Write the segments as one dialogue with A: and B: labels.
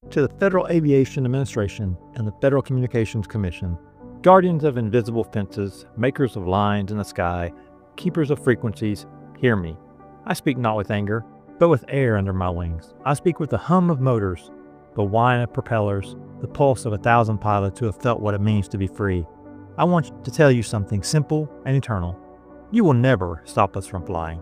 A: To the Federal Aviation Administration and the Federal Communications Commission, guardians of invisible fences, makers of lines in the sky, keepers of frequencies, hear me. I speak not with anger, but with air under my wings. I speak with the hum of motors, the whine of propellers, the pulse of 1,000 pilots who have felt what it means to be free. I want to tell you something simple and eternal. You will never stop us from flying.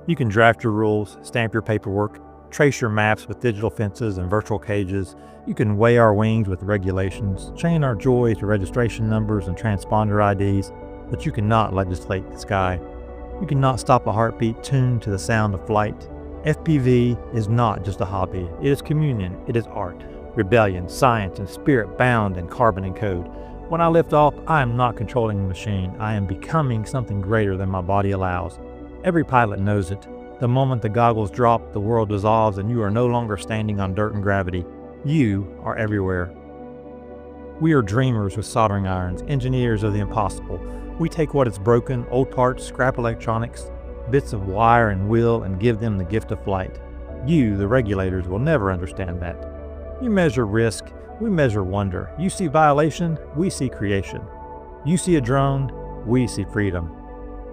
A: You can draft your rules, stamp your paperwork, trace your maps with digital fences and virtual cages. You can weigh our wings with regulations, chain our joy to registration numbers and transponder IDs, but you cannot legislate the sky. You cannot stop a heartbeat tuned to the sound of flight. FPV is not just a hobby. It is communion. It is art, rebellion, science, and spirit bound in carbon and code. When I lift off, I am not controlling the machine. I am becoming something greater than my body allows. Every pilot knows it. The moment the goggles drop, the world dissolves and you are no longer standing on dirt and gravity. You are everywhere. We are dreamers with soldering irons, engineers of the impossible. We take what is broken, old parts, scrap electronics, bits of wire and wheel, and give them the gift of flight. You, the regulators, will never understand that. You measure risk, we measure wonder. You see violation, we see creation. You see a drone, we see freedom.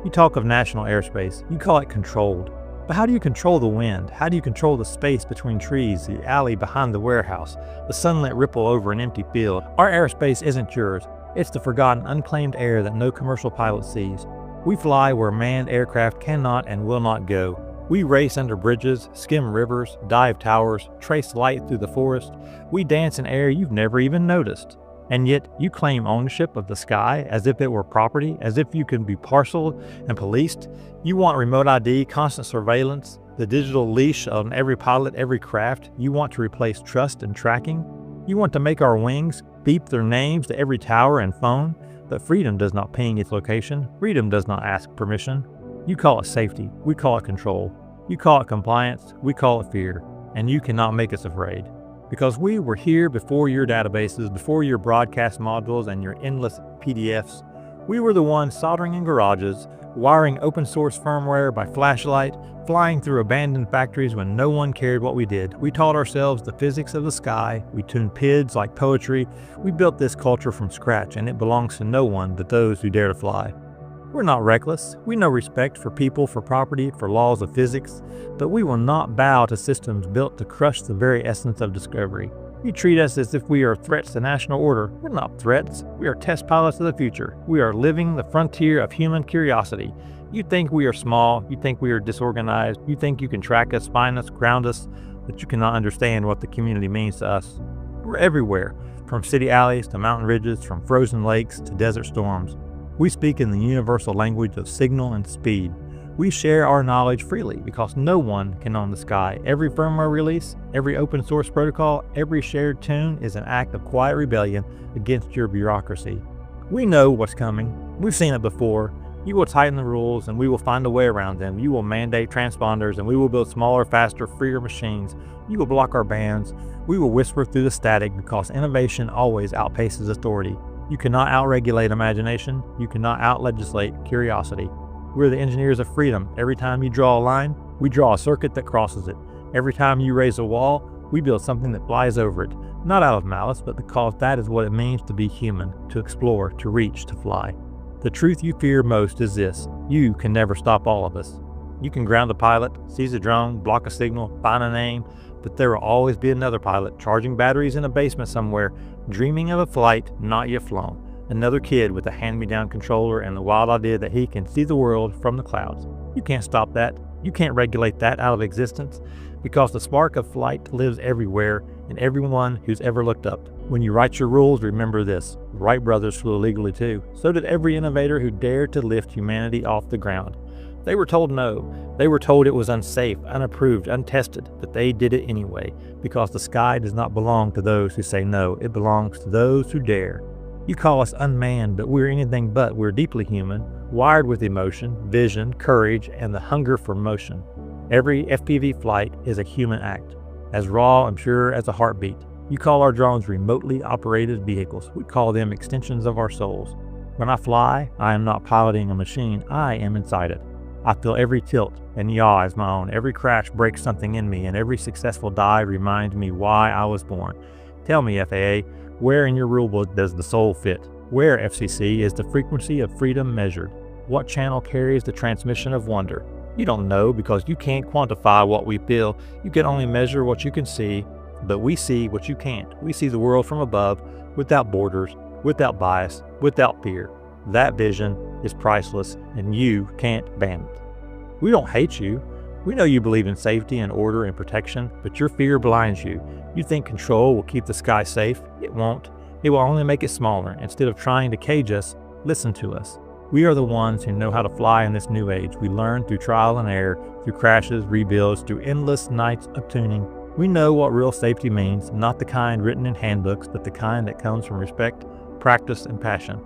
A: You talk of national airspace, you call it controlled. But how do you control the wind? How do you control the space between trees, the alley behind the warehouse, the sunlit ripple over an empty field? Our airspace isn't yours. It's the forgotten, unclaimed air that no commercial pilot sees. We fly where manned aircraft cannot and will not go. We race under bridges, skim rivers, dive towers, trace light through the forest. We dance in air you've never even noticed. And yet you claim ownership of the sky as if it were property, as if you can be parceled and policed. You want remote ID, constant surveillance, the digital leash on every pilot, every craft. You want to replace trust and tracking. You want to make our wings beep their names to every tower and phone. But freedom does not ping its location. Freedom does not ask permission. You call it safety. We call it control. You call it compliance. We call it fear. And you cannot make us afraid. Because we were here before your databases, before your broadcast modules and your endless PDFs. We were the ones soldering in garages, wiring open source firmware by flashlight, flying through abandoned factories when no one cared what we did. We taught ourselves the physics of the sky. We tuned PIDs like poetry. We built this culture from scratch, and it belongs to no one but those who dare to fly. We're not reckless. We know respect for people, for property, for laws of physics, but we will not bow to systems built to crush the very essence of discovery. You treat us as if we are threats to national order. We're not threats. We are test pilots of the future. We are living the frontier of human curiosity. You think we are small. You think we are disorganized. You think you can track us, find us, ground us, but you cannot understand what the community means to us. We're everywhere, from city alleys to mountain ridges, from frozen lakes to desert storms. We speak in the universal language of signal and speed. We share our knowledge freely because no one can own the sky. Every firmware release, every open source protocol, every shared tune is an act of quiet rebellion against your bureaucracy. We know what's coming. We've seen it before. You will tighten the rules and we will find a way around them. You will mandate transponders and we will build smaller, faster, freer machines. You will block our bands. We will whisper through the static because innovation always outpaces authority. You cannot outregulate imagination. You cannot outlegislate curiosity. We're the engineers of freedom. Every time you draw a line, we draw a circuit that crosses it. Every time you raise a wall, we build something that flies over it. Not out of malice, but because that is what it means to be human, to explore, to reach, to fly. The truth you fear most is this: you can never stop all of us. You can ground a pilot, seize a drone, block a signal, find a name, but there will always be another pilot charging batteries in a basement somewhere, dreaming of a flight not yet flown. Another kid with a hand-me-down controller and the wild idea that he can see the world from the clouds. You can't stop that. You can't regulate that out of existence because the spark of flight lives everywhere in everyone who's ever looked up. When you write your rules, remember this: Wright brothers flew illegally too. So did every innovator who dared to lift humanity off the ground. They were told no. They were told it was unsafe, unapproved, untested, but they did it anyway because the sky does not belong to those who say no. It belongs to those who dare. You call us unmanned, but we're anything but. We're deeply human, wired with emotion, vision, courage, and the hunger for motion. Every FPV flight is a human act, as raw and pure as a heartbeat. You call our drones remotely operated vehicles. We call them extensions of our souls. When I fly, I am not piloting a machine. I am inside it. I feel every tilt and yaw as my own. Every crash breaks something in me, and every successful dive reminds me why I was born. Tell me, FAA, where in your rulebook does the soul fit? Where, FCC, is the frequency of freedom measured? What channel carries the transmission of wonder? You don't know because you can't quantify what we feel. You can only measure what you can see, but we see what you can't. We see the world from above, without borders, without bias, without fear. That vision is priceless, and you can't ban it. We don't hate you. We know you believe in safety and order and protection, but your fear blinds you. You think control will keep the sky safe. It won't. It will only make it smaller. Instead of trying to cage us, listen to us. We are the ones who know how to fly in this new age. We learn through trial and error, through crashes, rebuilds, through endless nights of tuning. We know what real safety means, not the kind written in handbooks, but the kind that comes from respect, practice, and passion.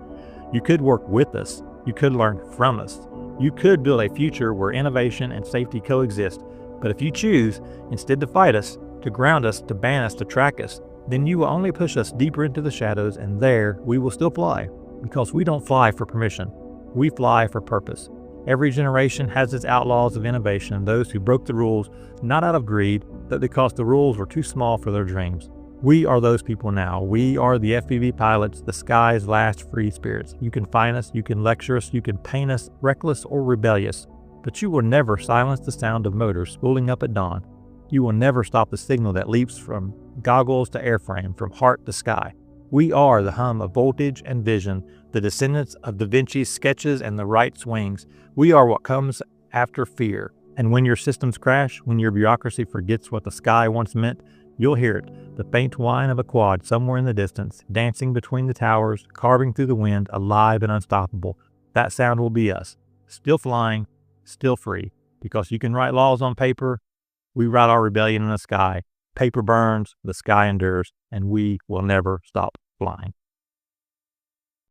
A: You could work with us. You could learn from us. You could build a future where innovation and safety coexist. But if you choose, instead to fight us, to ground us, to ban us, to track us, then you will only push us deeper into the shadows, and there we will still fly. Because we don't fly for permission. We fly for purpose. Every generation has its outlaws of innovation, those who broke the rules, not out of greed, but because the rules were too small for their dreams. We are those people now. We are the FPV pilots, the sky's last free spirits. You can find us, you can lecture us, you can paint us reckless or rebellious, but you will never silence the sound of motors spooling up at dawn. You will never stop the signal that leaps from goggles to airframe, from heart to sky. We are the hum of voltage and vision, the descendants of Da Vinci's sketches and the Wright's wings. We are what comes after fear. And when your systems crash, when your bureaucracy forgets what the sky once meant, you'll hear it, the faint whine of a quad somewhere in the distance, dancing between the towers, carving through the wind, alive and unstoppable. That sound will be us, still flying, still free. Because you can write laws on paper, we write our rebellion in the sky. Paper burns, the sky endures, and we will never stop flying.